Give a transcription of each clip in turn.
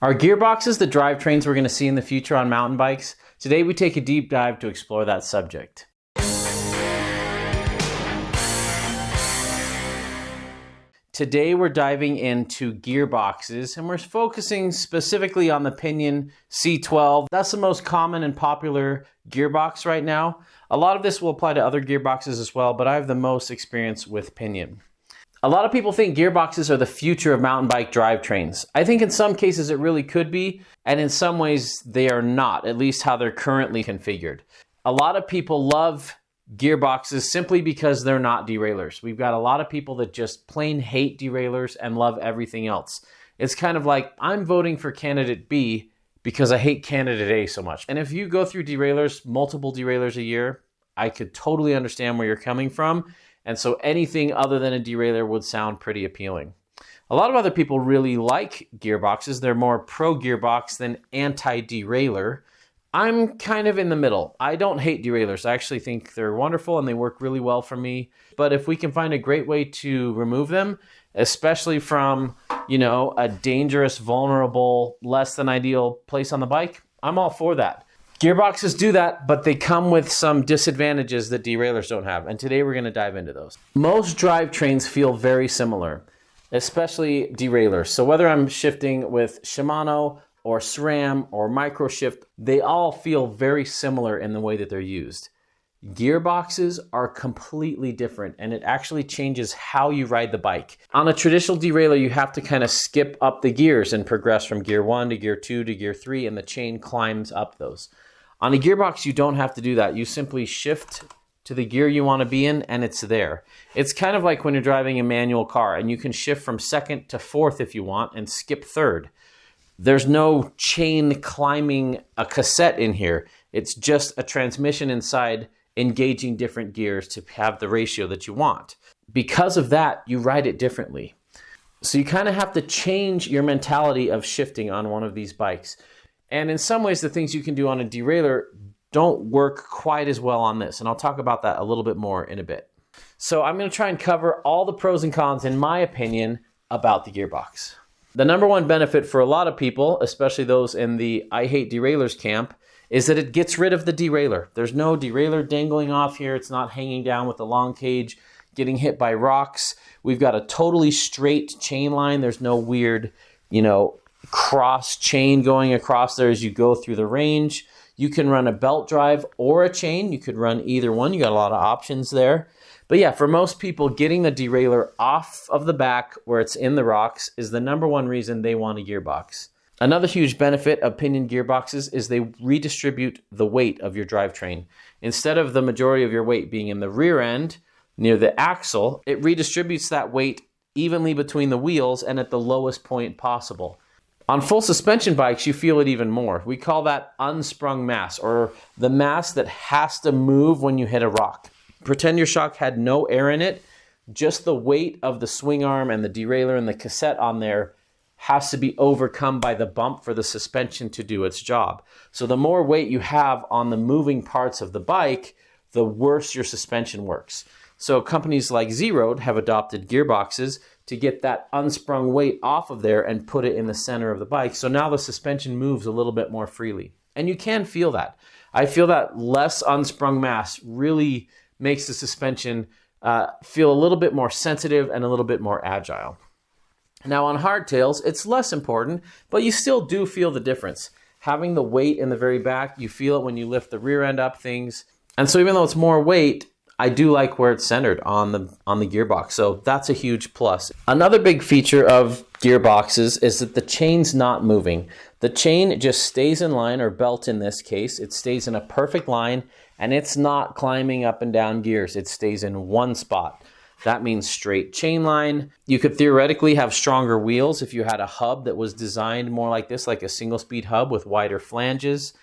Are gearboxes the drivetrains we're going to see in the future on mountain bikes? Today we take a deep dive to explore that subject. Today we're diving into gearboxes and we're focusing specifically on the Pinion C12. That's the most common and popular gearbox right now. A lot of this will apply to other gearboxes as well, but I have the most experience with Pinion. A lot of people think gearboxes are the future of mountain bike drivetrains. I think in some cases it really could be, and in some ways they are not, at least how they're currently configured. A lot of people love gearboxes simply because they're not derailleurs. We've got a lot of people that just plain hate derailleurs and love everything else. It's kind of like, I'm voting for candidate B because I hate candidate A so much. And if you go through derailleurs, multiple derailleurs a year, I could totally understand where you're coming from. And so anything other than a derailleur would sound pretty appealing. A lot of other people really like gearboxes. They're more pro gearbox than anti-derailleur. I'm kind of in the middle. I don't hate derailleurs. I actually think they're wonderful and they work really well for me. But if we can find a great way to remove them, especially from, a dangerous, vulnerable, less than ideal place on the bike, I'm all for that. Gearboxes do that, but they come with some disadvantages that derailleurs don't have. And today we're going to dive into those. Most drivetrains feel very similar, especially derailleurs. So whether I'm shifting with Shimano or SRAM or microshift, they all feel very similar in the way that they're used. Gearboxes are completely different, and it actually changes how you ride the bike. On a traditional derailleur, you have to kind of skip up the gears and progress from gear 1 to gear 2 to gear 3, and the chain climbs up those. On a gearbox, you don't have to do that. You simply shift to the gear you want to be in, and it's there. It's kind of like when you're driving a manual car, and you can shift from second to fourth if you want, and skip third. There's no chain climbing a cassette in here. It's just a transmission inside engaging different gears to have the ratio that you want. Because of that, you ride it differently. So you kind of have to change your mentality of shifting on one of these bikes. And in some ways, the things you can do on a derailleur don't work quite as well on this. And I'll talk about that a little bit more in a bit. So I'm going to try and cover all the pros and cons, in my opinion, about the gearbox. The number one benefit for a lot of people, especially those in the I hate derailleurs camp, is that it gets rid of the derailleur. There's no derailleur dangling off here. It's not hanging down with the long cage, getting hit by rocks. We've got a totally straight chain line. There's no weird, cross chain going across there as you go through the range. You can run a belt drive or a chain. You could run either one. You got a lot of options there. But yeah, for most people, getting the derailleur off of the back where it's in the rocks is the number one reason they want a gearbox. Another huge benefit of Pinion gearboxes is they redistribute the weight of your drivetrain. Instead of the majority of your weight being in the rear end, near the axle, it redistributes that weight evenly between the wheels and at the lowest point possible. On full suspension bikes, you feel it even more. We call that unsprung mass, or the mass that has to move when you hit a rock. Pretend your shock had no air in it. Just the weight of the swing arm and the derailleur and the cassette on there has to be overcome by the bump for the suspension to do its job. So the more weight you have on the moving parts of the bike, the worse your suspension works. So companies like Z-Road have adopted gearboxes to get that unsprung weight off of there and put it in the center of the bike. So now the suspension moves a little bit more freely. And you can feel that. I feel that less unsprung mass really makes the suspension feel a little bit more sensitive and a little bit more agile. Now on hardtails, it's less important, but you still do feel the difference. Having the weight in the very back, you feel it when you lift the rear end up things. And so even though it's more weight, I do like where it's centered on the gearbox. So that's a huge plus. Another big feature of gearboxes is that the chain's not moving. The chain just stays in line, or belt in this case. It stays in a perfect line, and it's not climbing up and down gears. It stays in one spot. That means straight chain line. You could theoretically have stronger wheels if you had a hub that was designed more like this, like a single speed hub with wider flanges.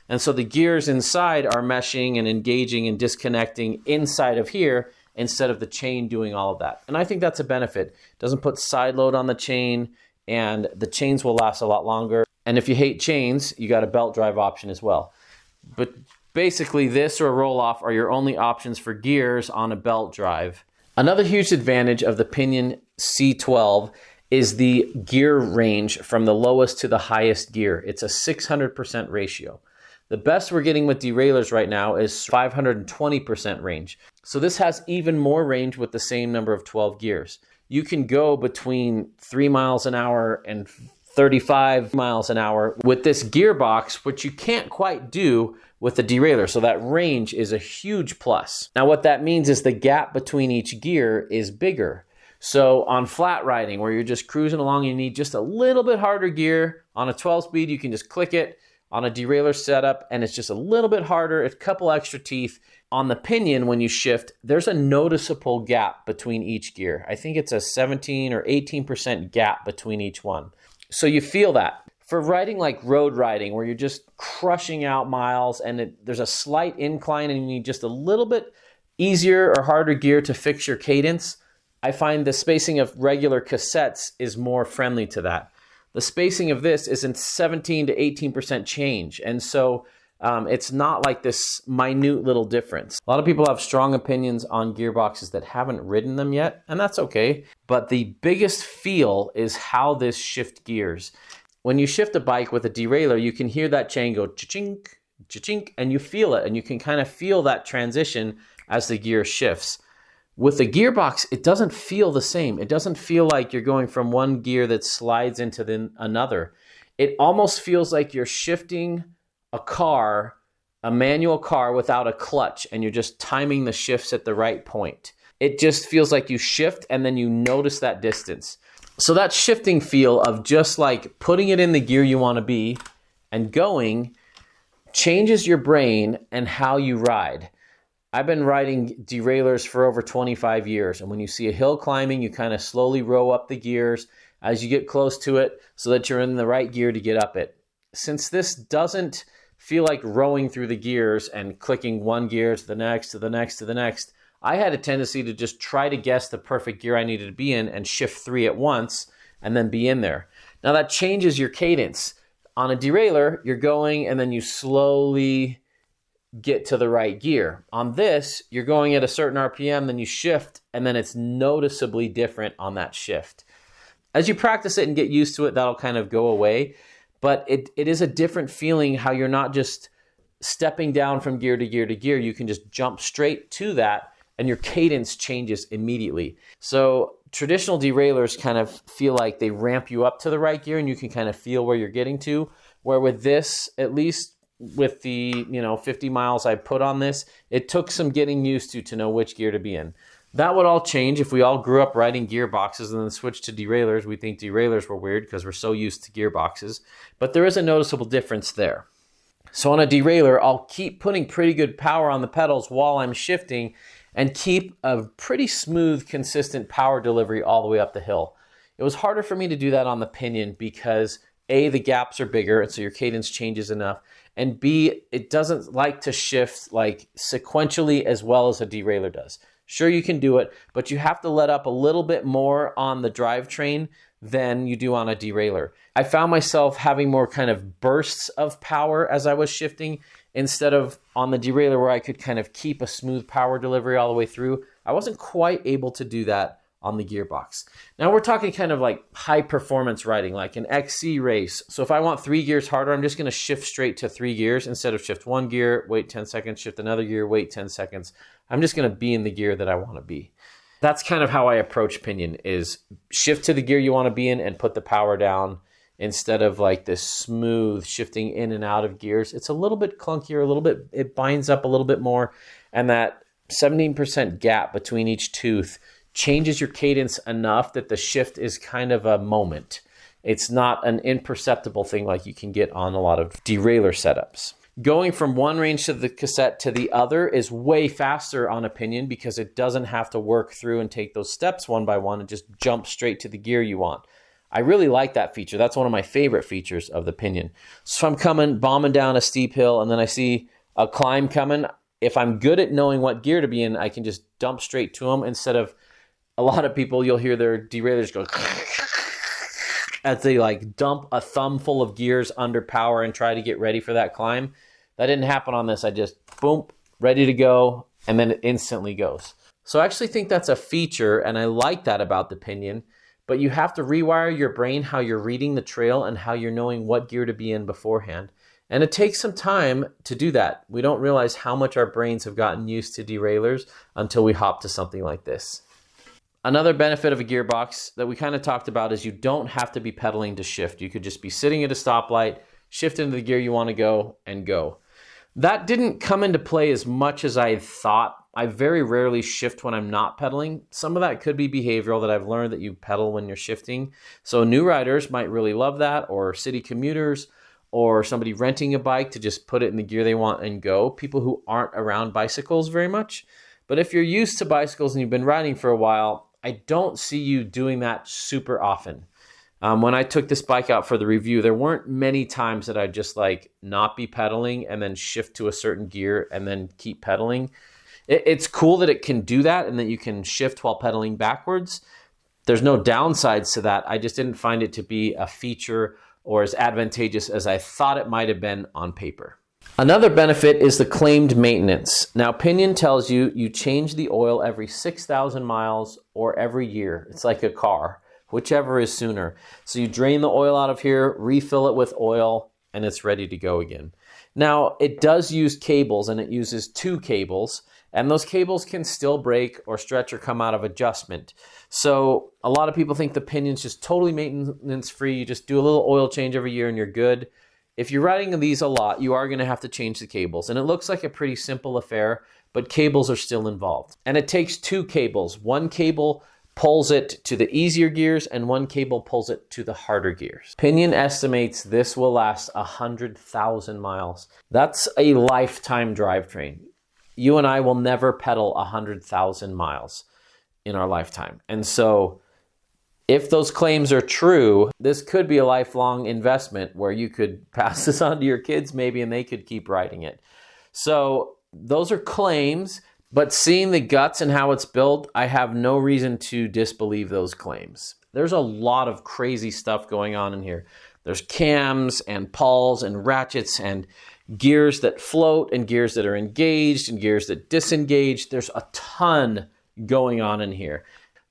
And so the gears inside are meshing and engaging and disconnecting inside of here instead of the chain doing all of that. And I think that's a benefit. It doesn't put side load on the chain, and the chains will last a lot longer. And if you hate chains, you got a belt drive option as well. But basically this or a roll-off are your only options for gears on a belt drive. Another huge advantage of the Pinion C12 is the gear range from the lowest to the highest gear. It's a 600% ratio. The best we're getting with derailleurs right now is 520% range. So this has even more range with the same number of 12 gears. You can go between 3 miles an hour and 35 miles an hour with this gearbox, which you can't quite do with the derailleur. So that range is a huge plus. Now what that means is the gap between each gear is bigger. So on flat riding, where you're just cruising along, you need just a little bit harder gear. On a 12 speed, you can just click it. On a derailleur setup, and it's just a little bit harder, a couple extra teeth. On the pinion, when you shift, there's a noticeable gap between each gear. I think it's a 17 or 18% gap between each one. So you feel that. For riding like road riding, where you're just crushing out miles and there's a slight incline and you need just a little bit easier or harder gear to fix your cadence, I find the spacing of regular cassettes is more friendly to that. The spacing of this is in 17 to 18% change. And so it's not like this minute little difference. A lot of people have strong opinions on gearboxes that haven't ridden them yet, and that's okay. But the biggest feel is how this shift gears. When you shift a bike with a derailleur, you can hear that chain go cha-chink, cha-chink, and you feel it. And you can kind of feel that transition as the gear shifts. With the gearbox, it doesn't feel the same. It doesn't feel like you're going from one gear that slides into another. It almost feels like you're shifting a car, a manual car without a clutch, and you're just timing the shifts at the right point. It just feels like you shift and then you notice that distance. So that shifting feel of just like putting it in the gear you want to be and going changes your brain and how you ride. I've been riding derailleurs for over 25 years. And when you see a hill climbing, you kind of slowly row up the gears as you get close to it so that you're in the right gear to get up it. Since this doesn't feel like rowing through the gears and clicking one gear to the next, to the next, to the next, I had a tendency to just try to guess the perfect gear I needed to be in and shift 3 at once and then be in there. Now that changes your cadence. On a derailleur, you're going and then you slowly get to the right gear. On this, you're going at a certain RPM, then you shift, and then it's noticeably different on that shift. As you practice it and get used to it, that'll kind of go away, but it is a different feeling how you're not just stepping down from gear to gear to gear. You can just jump straight to that, and your cadence changes immediately. So traditional derailleurs kind of feel like they ramp you up to the right gear, and you can kind of feel where you're getting to, where with this, at least with the 50 miles I put on this, it took some getting used to know which gear to be in. That would all change if we all grew up riding gearboxes and then switched to derailleurs. We think derailleurs were weird because we're so used to gearboxes, but there is a noticeable difference there. So on a derailleur, I'll keep putting pretty good power on the pedals while I'm shifting and keep a pretty smooth, consistent power delivery all the way up the hill. It was harder for me to do that on the pinion because A, the gaps are bigger, and so your cadence changes enough. And B, it doesn't like to shift like sequentially as well as a derailleur does. Sure, you can do it, but you have to let up a little bit more on the drivetrain than you do on a derailleur. I found myself having more kind of bursts of power as I was shifting instead of on the derailleur where I could kind of keep a smooth power delivery all the way through. I wasn't quite able to do that on the gearbox. Now we're talking kind of like high performance riding, like an XC race. So if I want 3 gears harder, I'm just going to shift straight to 3 gears instead of shift 1 gear, wait 10 seconds, shift another gear, wait 10 seconds. I'm just going to be in the gear that I want to be. That's kind of how I approach pinion, is shift to the gear you want to be in and put the power down instead of like this smooth shifting in and out of gears. It's a little bit clunkier, a little bit, it binds up a little bit more. And that 17% gap between each tooth changes your cadence enough that the shift is kind of a moment. It's not an imperceptible thing like you can get on a lot of derailleur setups. Going from one range of the cassette to the other is way faster on a pinion because it doesn't have to work through and take those steps one by one and just jump straight to the gear you want. I really like that feature. That's one of my favorite features of the pinion. So if I'm coming, bombing down a steep hill, and then I see a climb coming, if I'm good at knowing what gear to be in, I can just dump straight to them instead of a lot of people, you'll hear their derailleurs go as they like dump a thumb full of gears under power and try to get ready for that climb. That didn't happen on this. I just, boom, ready to go, and then it instantly goes. So I actually think that's a feature, and I like that about the pinion, but you have to rewire your brain how you're reading the trail and how you're knowing what gear to be in beforehand. And it takes some time to do that. We don't realize how much our brains have gotten used to derailleurs until we hop to something like this. Another benefit of a gearbox that we kind of talked about is you don't have to be pedaling to shift. You could just be sitting at a stoplight, shift into the gear you want to go, and go. That didn't come into play as much as I thought. I very rarely shift when I'm not pedaling. Some of that could be behavioral, that I've learned that you pedal when you're shifting. So new riders might really love that, or city commuters, or somebody renting a bike to just put it in the gear they want and go. People who aren't around bicycles very much. But if you're used to bicycles and you've been riding for a while, I don't see you doing that super often. When I took this bike out for the review, there weren't many times that I'd just like not be pedaling and then shift to a certain gear and then keep pedaling. It's cool that it can do that and that you can shift while pedaling backwards. There's no downsides to that. I just didn't find it to be a feature or as advantageous as I thought it might have been on paper. Another benefit is the claimed maintenance. Now, Pinion tells you you change the oil every 6,000 miles or every year. It's like a car, whichever is sooner. So you drain the oil out of here, refill it with oil, and it's ready to go again. Now, it does use cables, and it uses 2 cables, and those cables can still break or stretch or come out of adjustment. So a lot of people think the Pinion's just totally maintenance-free. You just do a little oil change every year and you're good. If you're riding these a lot, you are going to have to change the cables. And it looks like a pretty simple affair, but cables are still involved. And it takes 2 cables. One cable pulls it to the easier gears and one cable pulls it to the harder gears. Pinion estimates this will last 100,000 miles. That's a lifetime drivetrain. You and I will never pedal 100,000 miles in our lifetime. And so if those claims are true, this could be a lifelong investment where you could pass this on to your kids maybe and they could keep riding it. So those are claims, but seeing the guts and how it's built, I have no reason to disbelieve those claims. There's a lot of crazy stuff going on in here. There's cams and pawls and ratchets and gears that float and gears that are engaged and gears that disengage. There's a ton going on in here.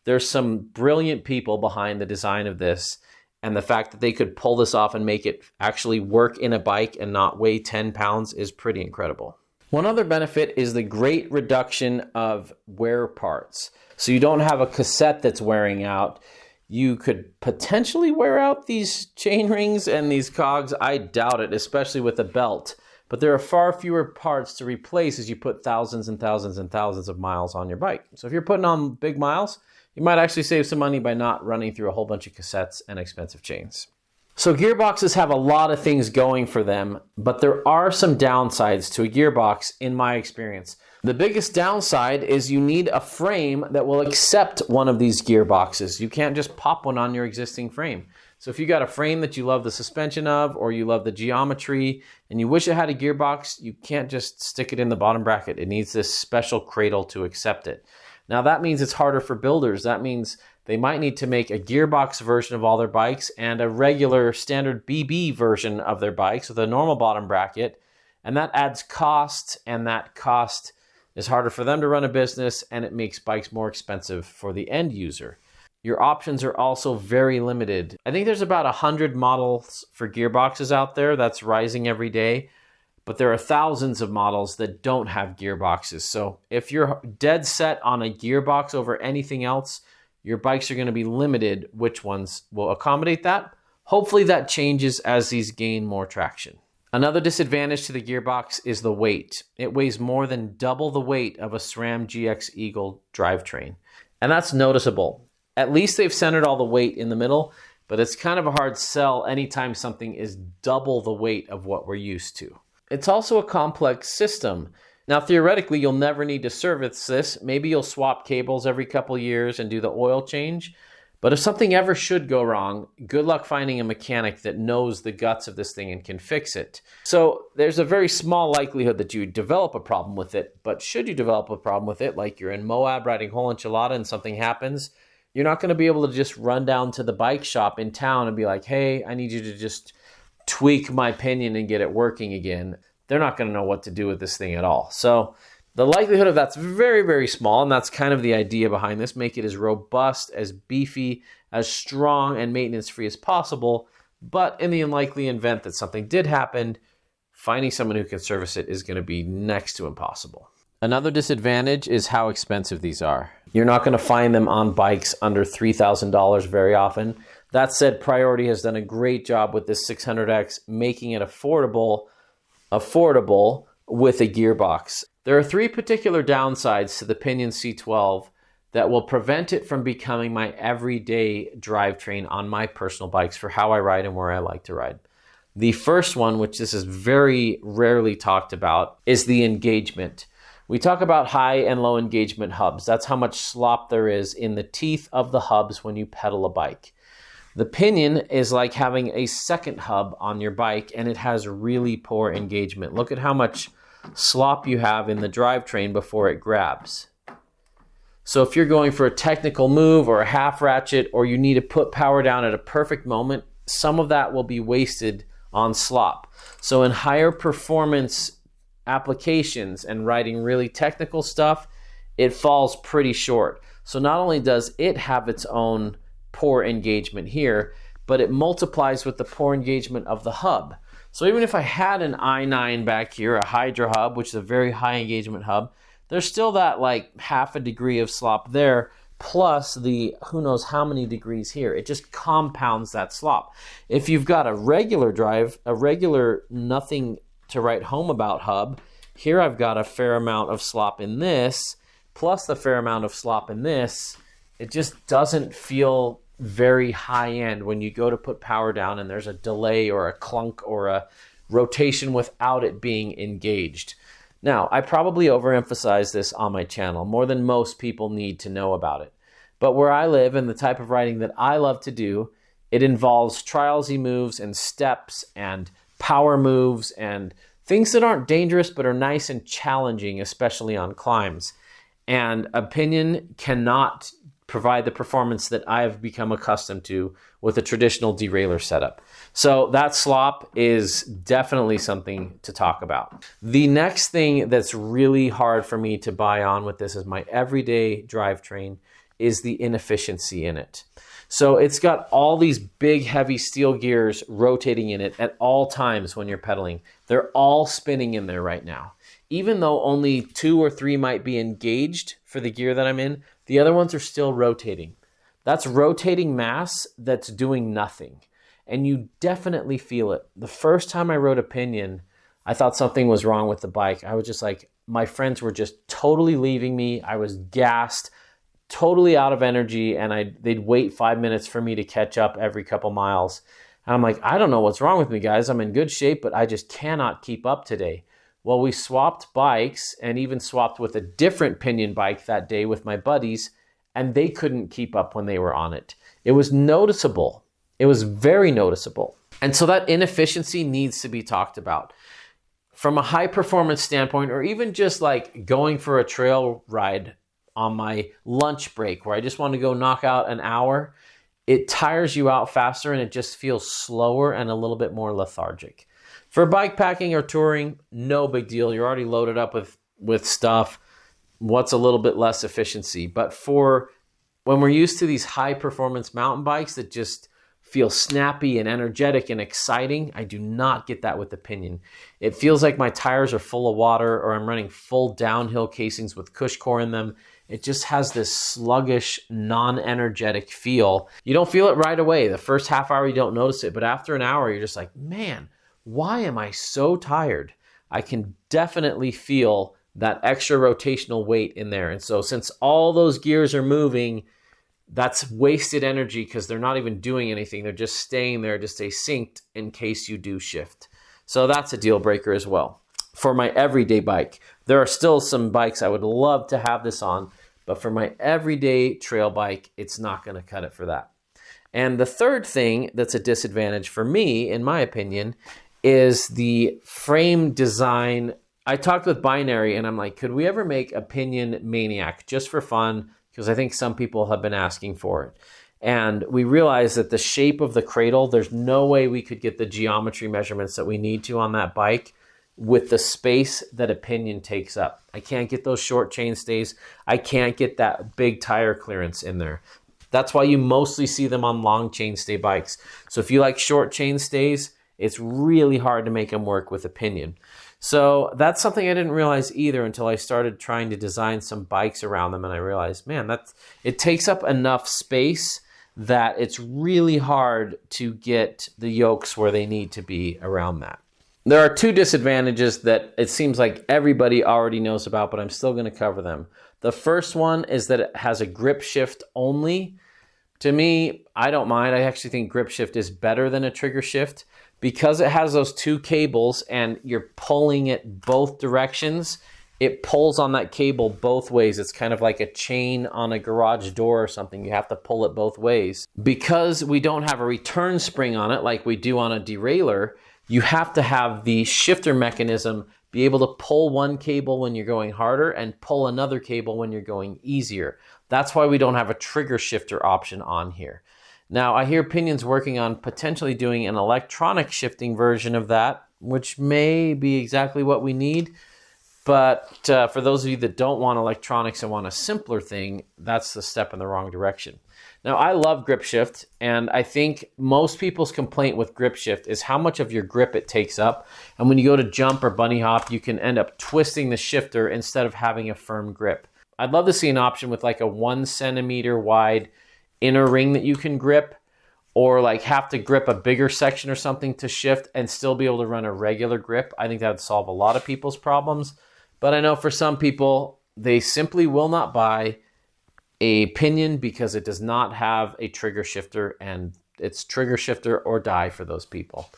There's some brilliant people behind the design of this, and the fact that they could pull this off and make it actually work in a bike and not weigh 10 pounds is pretty incredible. One other benefit is the great reduction of wear parts. So you don't have a cassette that's wearing out. You could potentially wear out these chain rings and these cogs. I doubt it, especially with a belt. But there are far fewer parts to replace as you put thousands and thousands and thousands of miles on your bike. So if you're putting on big miles, you might actually save some money by not running through a whole bunch of cassettes and expensive chains. So gearboxes have a lot of things going for them, but there are some downsides to a gearbox in my experience. The biggest downside is you need a frame that will accept one of these gearboxes. You can't just pop one on your existing frame. So if you got a frame that you love the suspension of, or you love the geometry, and you wish it had a gearbox, you can't just stick it in the bottom bracket. It needs this special cradle to accept it. Now that means it's harder for builders. That means they might need to make a gearbox version of all their bikes and a regular standard BB version of their bikes with a normal bottom bracket. And that adds cost, and that cost is harder for them to run a business, and it makes bikes more expensive for the end user. Your options are also very limited. I think there's about 100 models for gearboxes out there. That's rising every day. But there are thousands of models that don't have gearboxes. So if you're dead set on a gearbox over anything else, your bikes are going to be limited which ones will accommodate that. Hopefully that changes as these gain more traction. Another disadvantage to the gearbox is the weight. It weighs more than double the weight of a SRAM GX Eagle drivetrain. And that's noticeable. At least they've centered all the weight in the middle, but it's kind of a hard sell anytime something is double the weight of what we're used to. It's also a complex system. Now, theoretically, you'll never need to service this. Maybe you'll swap cables every couple years and do the oil change. But if something ever should go wrong, good luck finding a mechanic that knows the guts of this thing and can fix it. So there's a very small likelihood that you develop a problem with it. But should you develop a problem with it, like you're in Moab riding whole enchilada and something happens, you're not going to be able to just run down to the bike shop in town and be like, hey, I need you to just tweak my pinion and get it working again. They're not going to know what to do with this thing at all. So the likelihood of that's very, very small, and that's kind of the idea behind this. Make it as robust, as beefy, as strong and maintenance-free as possible. But in the unlikely event that something did happen, finding someone who can service it is going to be next to impossible. Another disadvantage is how expensive these are. You're not going to find them on bikes under $3,000 very often. That said, Priority has done a great job with this 600X, making it affordable with a gearbox. There are 3 particular downsides to the Pinion C12 that will prevent it from becoming my everyday drivetrain on my personal bikes for how I ride and where I like to ride. The first one, which this is very rarely talked about, is the engagement. We talk about high and low engagement hubs. That's how much slop there is in the teeth of the hubs when you pedal a bike. The Pinion is like having a second hub on your bike, and it has really poor engagement. Look at how much slop you have in the drivetrain before it grabs. So if you're going for a technical move or a half ratchet, or you need to put power down at a perfect moment, some of that will be wasted on slop. So in higher performance applications and riding really technical stuff, it falls pretty short. So not only does it have its own poor engagement here, but it multiplies with the poor engagement of the hub. So even if I had an i9 back here, a Hydra hub, which is a very high engagement hub, there's still that like half a degree of slop there, plus the who knows how many degrees here. It just compounds that slop. If you've got a regular drive, a regular nothing to write home about hub, here I've got a fair amount of slop in this, plus the fair amount of slop in this. It just doesn't feel very high end when you go to put power down and there's a delay or a clunk or a rotation without it being engaged. Now, I probably overemphasize this on my channel more than most people need to know about it. But where I live and the type of riding that I love to do, it involves trialsy moves and steps and power moves and things that aren't dangerous but are nice and challenging, especially on climbs. And a Pinion cannot provide the performance that I've become accustomed to with a traditional derailleur setup. So that slop is definitely something to talk about. The next thing that's really hard for me to buy on with this as my everyday drivetrain is the inefficiency in it. So it's got all these big heavy steel gears rotating in it at all times when you're pedaling. They're all spinning in there right now. Even though only 2 or 3 might be engaged for the gear that I'm in, the other ones are still rotating. That's rotating mass that's doing nothing. And you definitely feel it. The first time I rode a Pinion, I thought something was wrong with the bike. I was just like, my friends were just totally leaving me. I was gassed, totally out of energy, and they'd wait 5 minutes for me to catch up every couple miles. And I'm like, I don't know what's wrong with me, guys. I'm in good shape, but I just cannot keep up today. Well, we swapped bikes and even swapped with a different Pinion bike that day with my buddies, and they couldn't keep up when they were on it. It was noticeable. It was very noticeable. And so that inefficiency needs to be talked about. From a high performance standpoint, or even just like going for a trail ride on my lunch break where I just want to go knock out an hour, it tires you out faster and it just feels slower and a little bit more lethargic. For bike packing or touring, no big deal. You're already loaded up with stuff. What's a little bit less efficiency? But for when we're used to these high performance mountain bikes that just feel snappy and energetic and exciting, I do not get that with the Pinion. It feels like my tires are full of water, or I'm running full downhill casings with cush core in them. It just has this sluggish, non-energetic feel. You don't feel it right away. The first half hour, you don't notice it. But after an hour, you're just like, man, why am I so tired? I can definitely feel that extra rotational weight in there. And so since all those gears are moving, that's wasted energy because they're not even doing anything. They're just staying there to stay synced in case you do shift. So that's a deal breaker as well. For my everyday bike, there are still some bikes I would love to have this on, but for my everyday trail bike, it's not going to cut it for that. And the third thing that's a disadvantage for me, in my opinion, is the frame design. I talked with Binary and I'm like, could we ever make a Pinion Maniac just for fun? Because I think some people have been asking for it. And we realized that the shape of the cradle, there's no way we could get the geometry measurements that we need to on that bike with the space that a Pinion takes up. I can't get those short chain stays. I can't get that big tire clearance in there. That's why you mostly see them on long chainstay bikes. So if you like short chainstays, it's really hard to make them work with a pinion. So that's something I didn't realize either until I started trying to design some bikes around them, and I realized, man, it takes up enough space that it's really hard to get the yokes where they need to be around that. There are two disadvantages that it seems like everybody already knows about, but I'm still going to cover them. The first one is that it has a grip shift only. To me, I don't mind. I actually think grip shift is better than a trigger shift because it has those two cables and you're pulling it both directions. It pulls on that cable both ways. It's kind of like a chain on a garage door or something. You have to pull it both ways. Because we don't have a return spring on it like we do on a derailleur, you have to have the shifter mechanism be able to pull one cable when you're going harder and pull another cable when you're going easier. That's why we don't have a trigger shifter option on here. Now, I hear Pinion's working on potentially doing an electronic shifting version of that, which may be exactly what we need. But for those of you that don't want electronics and want a simpler thing, that's the step in the wrong direction. Now, I love grip shift, and I think most people's complaint with grip shift is how much of your grip it takes up. And when you go to jump or bunny hop, you can end up twisting the shifter instead of having a firm grip. I'd love to see an option with like a 1 centimeter wide inner ring that you can grip, or like have to grip a bigger section or something to shift and still be able to run a regular grip. I think that would solve a lot of people's problems. But I know for some people, they simply will not buy a pinion because it does not have a trigger shifter, and it's trigger shifter or die for those people.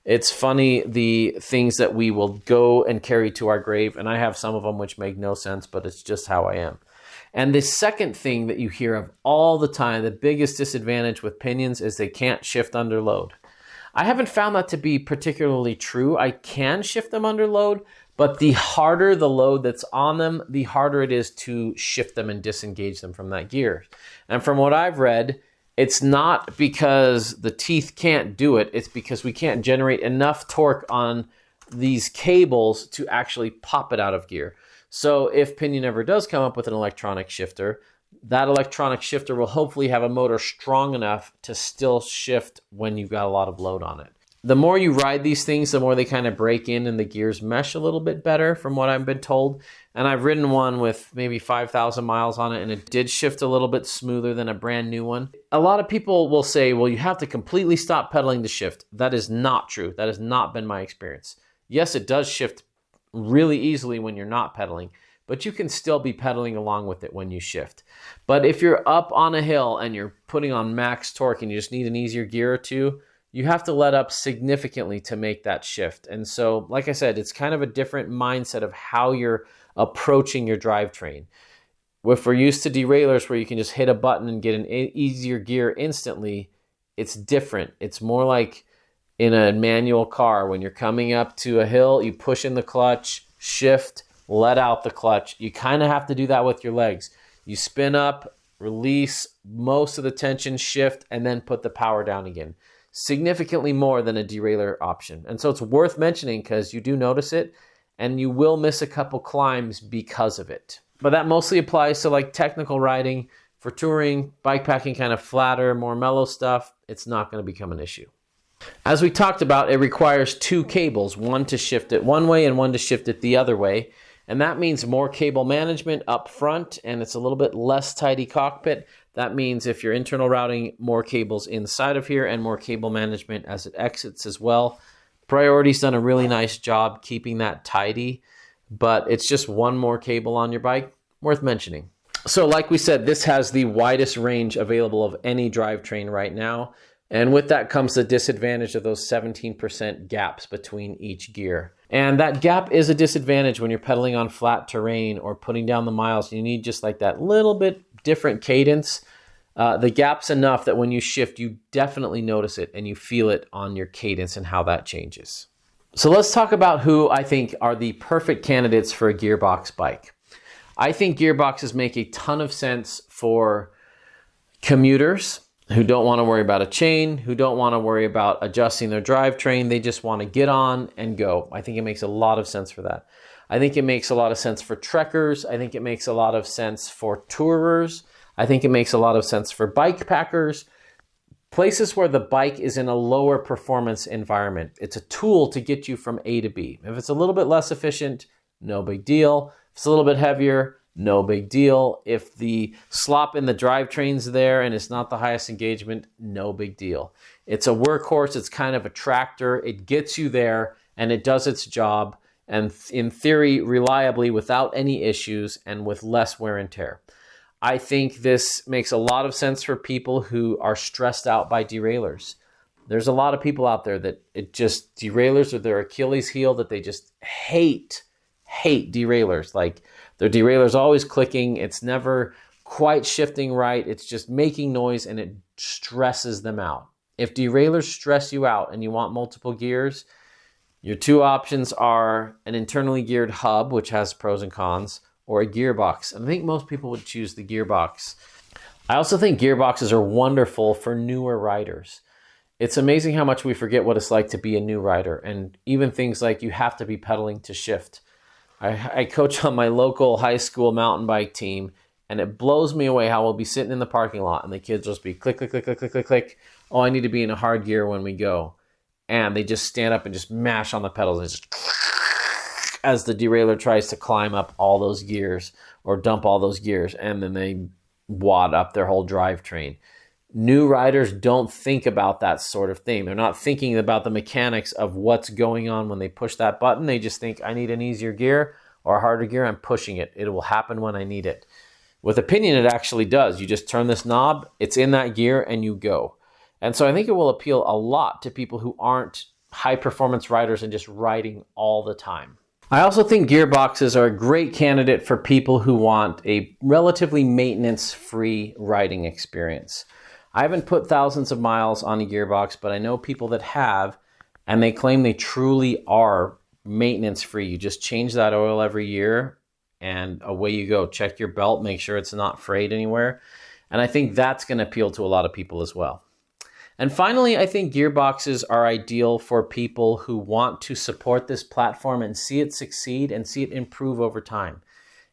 It's funny the things that we will go and carry to our grave, and I have some of them which make no sense, but it's just how I am. And the second thing that you hear of all the time, the biggest disadvantage with pinions is they can't shift under load. I haven't found that to be particularly true. I can shift them under load, but the harder the load that's on them, the harder it is to shift them and disengage them from that gear. And from what I've read, it's not because the teeth can't do it. It's because we can't generate enough torque on these cables to actually pop it out of gear. So if Pinion ever does come up with an electronic shifter, that electronic shifter will hopefully have a motor strong enough to still shift when you've got a lot of load on it. The more you ride these things, the more they kind of break in and the gears mesh a little bit better from what I've been told. And I've ridden one with maybe 5,000 miles on it, and it did shift a little bit smoother than a brand new one. A lot of people will say, well, you have to completely stop pedaling to shift. That is not true. That has not been my experience. Yes, it does shift really easily when you're not pedaling, but you can still be pedaling along with it when you shift. But if you're up on a hill and you're putting on max torque and you just need an easier gear or two, you have to let up significantly to make that shift. And so, like I said, it's kind of a different mindset of how you're approaching your drivetrain. If we're used to derailleurs where you can just hit a button and get an easier gear instantly, it's different. It's more like in a manual car. When you're coming up to a hill, you push in the clutch, shift, let out the clutch. You kind of have to do that with your legs. You spin up, release most of the tension, shift, and then put the power down again. Significantly more than a derailleur option. And so it's worth mentioning because you do notice it and you will miss a couple climbs because of it. But that mostly applies to like technical riding. For touring, bikepacking, kind of flatter, more mellow stuff, it's not going to become an issue. As we talked about, it requires two cables, one to shift it one way and one to shift it the other way. And that means more cable management up front, and it's a little bit less tidy cockpit. That means if you're internal routing, more cables inside of here and more cable management as it exits as well. Priority's done a really nice job keeping that tidy, but it's just one more cable on your bike, worth mentioning. So like we said, this has the widest range available of any drivetrain right now. And with that comes the disadvantage of those 17% gaps between each gear. And that gap is a disadvantage when you're pedaling on flat terrain or putting down the miles. You need just like that little bit different cadence. The gap's enough that when you shift, you definitely notice it and you feel it on your cadence and how that changes. So let's talk about who I think are the perfect candidates for a gearbox bike. I think gearboxes make a ton of sense for commuters who don't want to worry about a chain, who don't want to worry about adjusting their drivetrain. They just want to get on and go. I think it makes a lot of sense for that. I think it makes a lot of sense for trekkers. I think it makes a lot of sense for tourers. I think it makes a lot of sense for bike packers, places where the bike is in a lower performance environment. It's a tool to get you from A to B. If it's a little bit less efficient, no big deal. If it's a little bit heavier, no big deal. If the slop in the drivetrain's there and it's not the highest engagement, no big deal. It's a workhorse. It's kind of a tractor. It gets you there and it does its job, and in theory, reliably, without any issues and with less wear and tear. I think this makes a lot of sense for people who are stressed out by derailleurs. There's a lot of people out there that derailleurs are their Achilles heel, that they just hate derailleurs. Like, their derailleur's always clicking. It's never quite shifting right. It's just making noise and it stresses them out. If derailleurs stress you out and you want multiple gears, your two options are an internally geared hub, which has pros and cons, or a gearbox. And I think most people would choose the gearbox. I also think gearboxes are wonderful for newer riders. It's amazing how much we forget what it's like to be a new rider, and even things like you have to be pedaling to shift. I coach on my local high school mountain bike team, and it blows me away how we'll be sitting in the parking lot and the kids will just be click, click, click, click, click, click, click. Oh, I need to be in a hard gear when we go. And they just stand up and just mash on the pedals and just as the derailleur tries to climb up all those gears or dump all those gears, and then they wad up their whole drivetrain. New riders don't think about that sort of thing. They're not thinking about the mechanics of what's going on when they push that button. They just think, I need an easier gear or a harder gear. I'm pushing it. It will happen when I need it. With a pinion, it actually does. You just turn this knob, it's in that gear, and you go. And so I think it will appeal a lot to people who aren't high-performance riders and just riding all the time. I also think gearboxes are a great candidate for people who want a relatively maintenance-free riding experience. I haven't put thousands of miles on a gearbox, but I know people that have, and they claim they truly are maintenance-free. You just change that oil every year, and away you go. Check your belt, make sure it's not frayed anywhere. And I think that's going to appeal to a lot of people as well. And finally, I think gearboxes are ideal for people who want to support this platform and see it succeed and see it improve over time.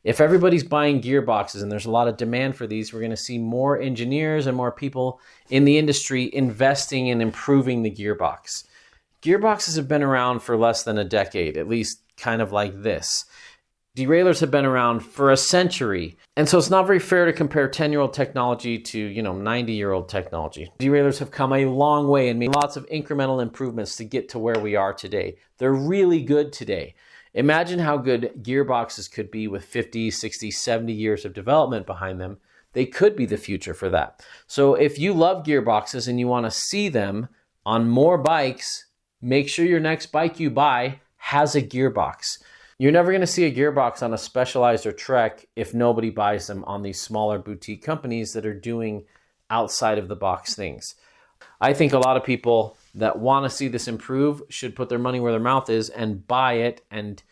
If everybody's buying gearboxes and there's a lot of demand for these, we're going to see more engineers and more people in the industry investing in improving the gearbox. Gearboxes have been around for less than a decade, at least kind of like this. Derailleurs have been around for a century. And so it's not very fair to compare 10-year-old technology to, 90-year-old technology. Derailleurs have come a long way and made lots of incremental improvements to get to where we are today. They're really good today. Imagine how good gearboxes could be with 50, 60, 70 years of development behind them. They could be the future for that. So if you love gearboxes and you want to see them on more bikes, make sure your next bike you buy has a gearbox. You're never going to see a gearbox on a Specialized or Trek if nobody buys them on these smaller boutique companies that are doing outside of the box things. I think a lot of people that want to see this improve should put their money where their mouth is and buy it and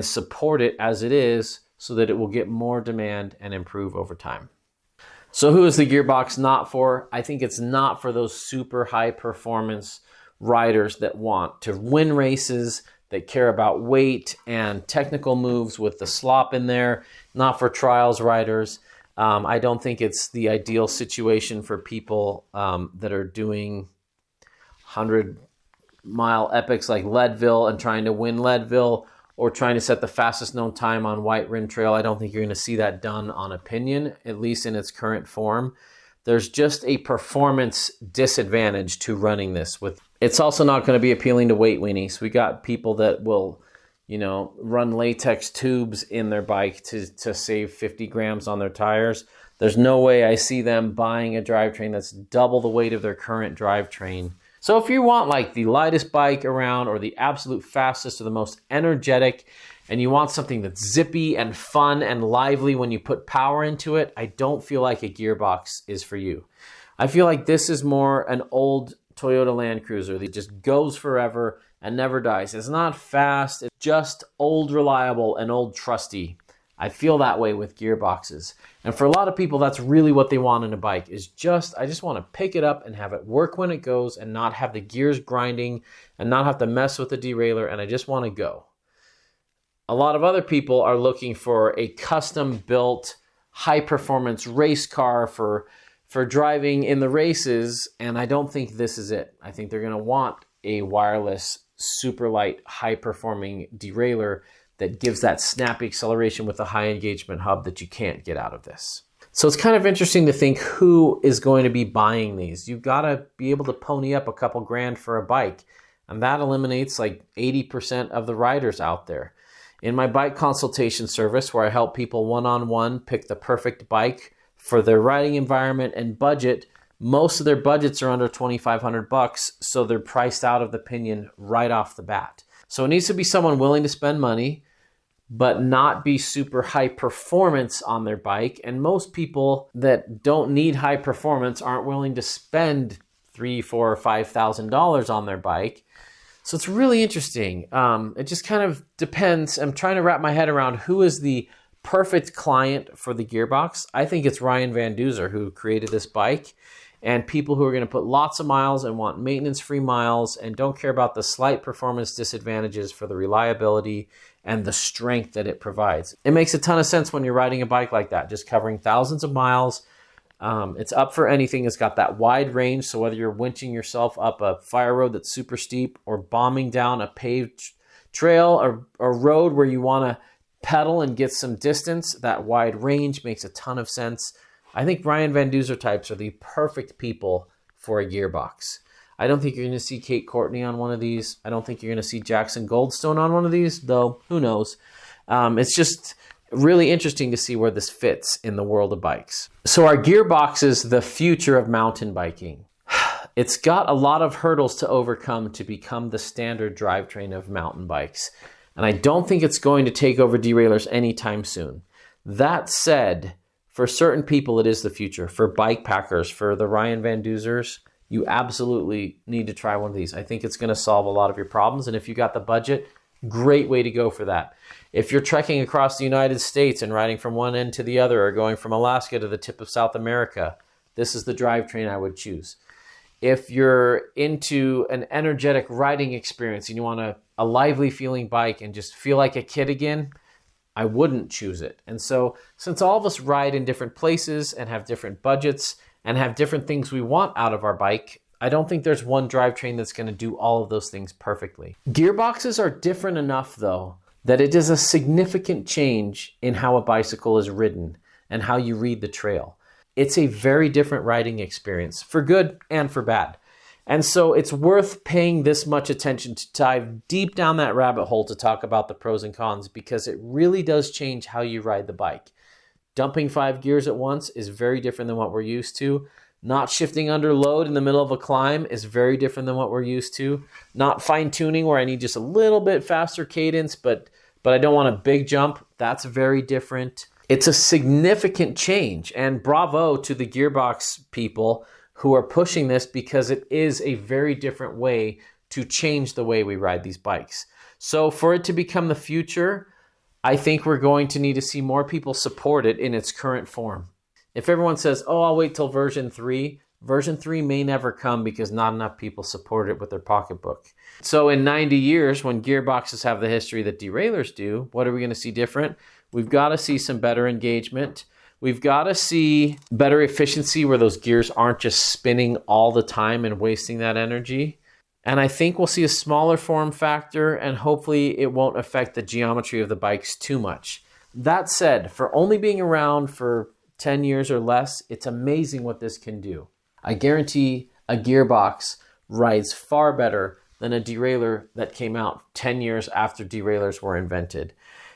support it as it is so that it will get more demand and improve over time. So who is the gearbox not for? I think it's not for those super high performance riders that want to win races, that care about weight and technical moves with the slop in there, not for trials riders. I don't think it's the ideal situation for people that are doing 100-mile epics like Leadville and trying to win Leadville or trying to set the fastest known time on White Rim Trail. I don't think you're going to see that done on a pinion, at least in its current form. There's just a performance disadvantage to running this with. It's also not going to be appealing to weight weenies. We got people that will, run latex tubes in their bike to save 50 grams on their tires. There's no way I see them buying a drivetrain that's double the weight of their current drivetrain. So if you want like the lightest bike around or the absolute fastest or the most energetic, and you want something that's zippy and fun and lively when you put power into it, I don't feel like a gearbox is for you. I feel like this is more an old Toyota Land Cruiser that just goes forever and never dies. It's not fast, it's just old reliable and old trusty. I feel that way with gearboxes. And for a lot of people, that's really what they want in a bike is I just want to pick it up and have it work when it goes and not have the gears grinding and not have to mess with the derailleur, and I just want to go. A lot of other people are looking for a custom-built, high performance race car for driving in the races. And I don't think this is it. I think they're going to want a wireless, super light, high performing derailleur that gives that snappy acceleration with a high engagement hub that you can't get out of this. So it's kind of interesting to think who is going to be buying these. You've got to be able to pony up a couple grand for a bike. And that eliminates like 80% of the riders out there. In my bike consultation service, where I help people one-on-one pick the perfect bike for their riding environment and budget, most of their budgets are under $2,500, so they're priced out of the Pinion right off the bat. So it needs to be someone willing to spend money, but not be super high performance on their bike. And most people that don't need high performance aren't willing to spend $3,000, $4,000, or $5,000 on their bike. So it's really interesting. It just kind of depends. I'm trying to wrap my head around who is the perfect client for the Gearbox. I think it's Ryan Van Duzer, who created this bike, and people who are going to put lots of miles and want maintenance-free miles and don't care about the slight performance disadvantages for the reliability and the strength that it provides. It makes a ton of sense when you're riding a bike like that, just covering thousands of miles. It's up for anything. It's got that wide range, so whether you're winching yourself up a fire road that's super steep or bombing down a paved trail or road where you want to pedal and get some distance, that wide range makes a ton of sense. I think Ryan Van Duzer types are the perfect people for a Gearbox. I don't think you're going to see Kate Courtney on one of these. I don't think you're going to see Jackson Goldstone on one of these, though who knows. It's just really interesting to see where this fits in the world of bikes. So our Gearboxes, the future of mountain biking. It's got a lot of hurdles to overcome to become the standard drivetrain of mountain bikes. And I don't think it's going to take over derailleurs anytime soon. That said, for certain people, it is the future. For bike packers, for the Ryan Van Duzers, you absolutely need to try one of these. I think it's going to solve a lot of your problems. And if you got the budget, great way to go for that. If you're trekking across the United States and riding from one end to the other, or going from Alaska to the tip of South America, this is the drivetrain I would choose. If you're into an energetic riding experience and you want a lively feeling bike and just feel like a kid again, I wouldn't choose it. And so since all of us ride in different places and have different budgets and have different things we want out of our bike, I don't think there's one drivetrain that's going to do all of those things perfectly. Gearboxes are different enough, though, that it is a significant change in how a bicycle is ridden and how you read the trail. It's a very different riding experience, for good and for bad. And so it's worth paying this much attention to dive deep down that rabbit hole to talk about the pros and cons, because it really does change how you ride the bike. Dumping 5 gears at once is very different than what we're used to. Not shifting under load in the middle of a climb is very different than what we're used to. Not fine-tuning where I need just a little bit faster cadence, but I don't want a big jump. That's very different. It's a significant change, and bravo to the Gearbox people who are pushing this, because it is a very different way to change the way we ride these bikes. So for it to become the future, I think we're going to need to see more people support it in its current form. If everyone says, oh, I'll wait till version 3, version 3 may never come because not enough people support it with their pocketbook. So in 90 years, when Gearboxes have the history that derailleurs do, what are we going to see different? We've got to see some better engagement. We've got to see better efficiency where those gears aren't just spinning all the time and wasting that energy. And I think we'll see a smaller form factor, and hopefully it won't affect the geometry of the bikes too much. That said, for only being around for 10 years or less, it's amazing what this can do. I guarantee a Gearbox rides far better than a derailleur that came out 10 years after derailleurs were invented.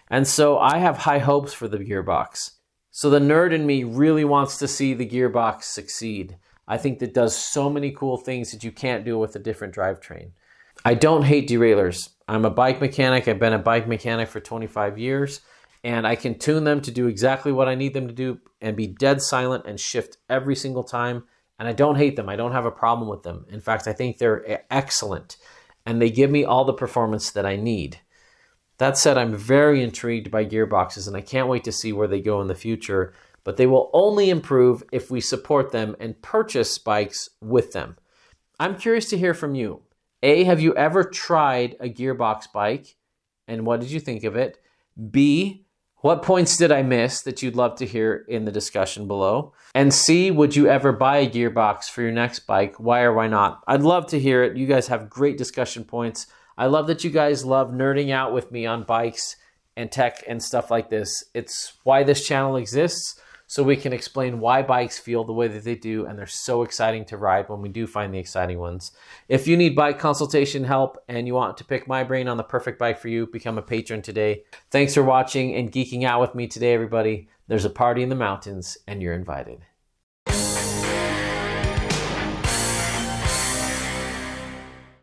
And so I have high hopes for the Gearbox. So the nerd in me really wants to see the Gearbox succeed. I think it does so many cool things that you can't do with a different drivetrain. I don't hate derailleurs. I'm a bike mechanic. I've been a bike mechanic for 25 years, and I can tune them to do exactly what I need them to do and be dead silent and shift every single time. And I don't hate them. I don't have a problem with them. In fact, I think they're excellent, and they give me all the performance that I need. That said, I'm very intrigued by Gearboxes, and I can't wait to see where they go in the future, but they will only improve if we support them and purchase bikes with them. I'm curious to hear from you. A, have you ever tried a Gearbox bike, and what did you think of it? B, What points did I miss that you'd love to hear in the discussion below? And C, would you ever buy a gearbox for your next bike? Why or why not? I'd love to hear it. You guys have great discussion points. I love that you guys love nerding out with me on bikes and tech and stuff like this. It's why this channel exists, so we can explain why bikes feel the way that they do, and they're so exciting to ride when we do find the exciting ones. If you need bike consultation help and you want to pick my brain on the perfect bike for you, become a patron today. Thanks for watching and geeking out with me today, everybody. There's a party in the mountains, and you're invited.